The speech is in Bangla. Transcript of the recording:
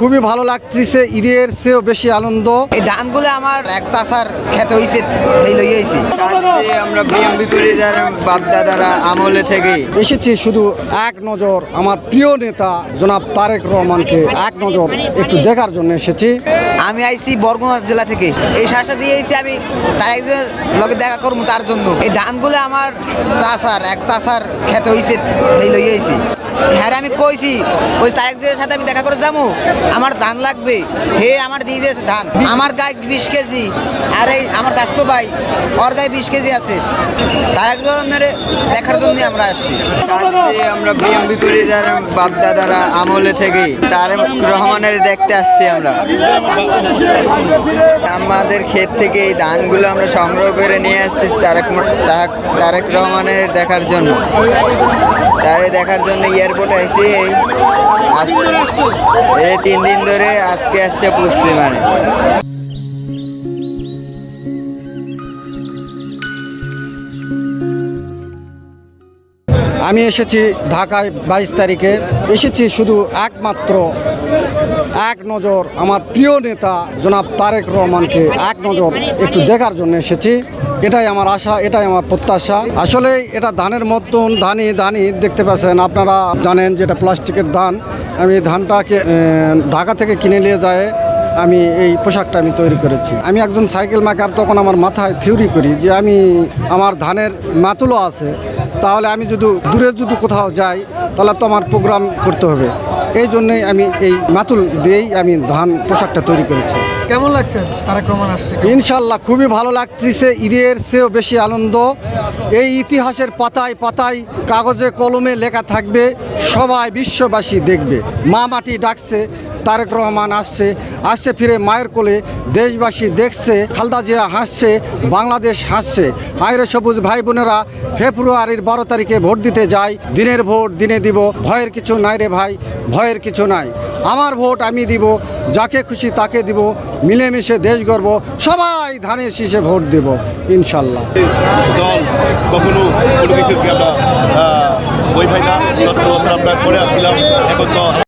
খুবই ভালো লাগতেছে, ঈদের চেয়েও বেশি আনন্দ। এই ধানগুলো আমার এক চাষার খেতে হয়েছে, এই লই আইছি। আমরা বিএমপি করি যারা বাপ দাদারা আমলে থেকে এসেছি শুধু এক নজর আমার প্রিয় নেতা জনাব তারেক রহমানকে এক নজর একটু দেখার জন্য এসেছি। আমি আইছি বরগুনা জেলা থেকে, এই শাসা দিয়ে আইছি আমি তার একজন লগে দেখা করবো তার জন্য। এই ধানগুলো আমার চাষার এক চাষার খেতে হয়েছে, এই লই আইছি। হ্যাঁ আমি কইছি ওই তারেকজনের সাথে আমি দেখা করে যাবো, আমার ধান লাগবে। হে আমার দিয়ে দিয়েছে ধান, আমার গায়ে 20 কেজি, আর এই আমার স্বাস্থ্য ভাই ওর গায়ে 20 কেজি আছে। তারেকজনের দেখার জন্য আমরা আসছি। আমরা বিএমপি করি যারা বাপ দাদারা আমলে থেকে তারেক রহমানের দেখতে আসছি। আমরা আমাদের ক্ষেত থেকে এই ধানগুলো আমরা সংগ্রহ করে নিয়ে আসছি তারেক রহমানের দেখার জন্য। তারে দেখার জন্য এয়ারপোর্ট আইছি এই 3 দিন ধরে, আজকে আসছে পশ্চিমানে। আমি এসেছি ঢাকায় 22 তারিখে, এসেছি শুধু একমাত্র এক নজর আমার প্রিয় নেতা জনাব তারেক রহমানকে এক নজর একটু দেখার জন্য এসেছি। এটাই আমার আশা, এটাই আমার প্রত্যাশা। আসলে এটা ধানের মতন ধানি দেখতে পাচ্ছেন, আপনারা জানেন যেটা প্লাস্টিকের ধান। আমি ধানটাকে ঢাকা থেকে কিনে নিয়ে যায় আমি এই পোশাকটা আমি তৈরি করেছি। আমি একজন সাইকেল মেকার, তখন আমার মাথায় থিওরি করি যে আমার ধানের মাতুলও আছে, তাহলে আমি যদি দূরে কোথাও যাই তাহলে তো আমার প্রোগ্রাম করতে হবে। এই জন্যই আমি এই মাতুল দিয়েই আমি ধান পোশাকটা তৈরি করেছি। কেমন লাগছে তারেক রহমান আসছে? ইনশাল্লাহ খুবই ভালো লাগতেছে, ঈদের চেয়েও বেশি আনন্দ। এই ইতিহাসের পাতায় পাতায় কাগজে কলমে লেখা থাকবে, সবাই বিশ্ববাসী দেখবে। মা মাটি ডাকছে, তারেক রহমান আসছে ফিরে মায়ের কোলে। দেশবাসী দেখছে, খালেদা জিয়া হাসছে, বাংলাদেশ হাসছে। আইরে সবুজ ভাই বোনেরা, ফেব্রুয়ারির 12 তারিখে ভোট দিতে যাই। দিনের ভোট দিনে দিব, ভয়ের কিছু নাই রে ভাই, ভয়ের কিছু নাই। আমার ভোট আমি দিব, যাকে খুশি তাকে দিব, মিলেমিশে দেশ গর্ব, সবাই ধানের শীষে ভোট দেব ইনশাল্লাহ। দল কখনো কোনো কিছুকে আমরা ওই ভাই না, 10 বছর আমরা করে আসছিলাম, এখন তো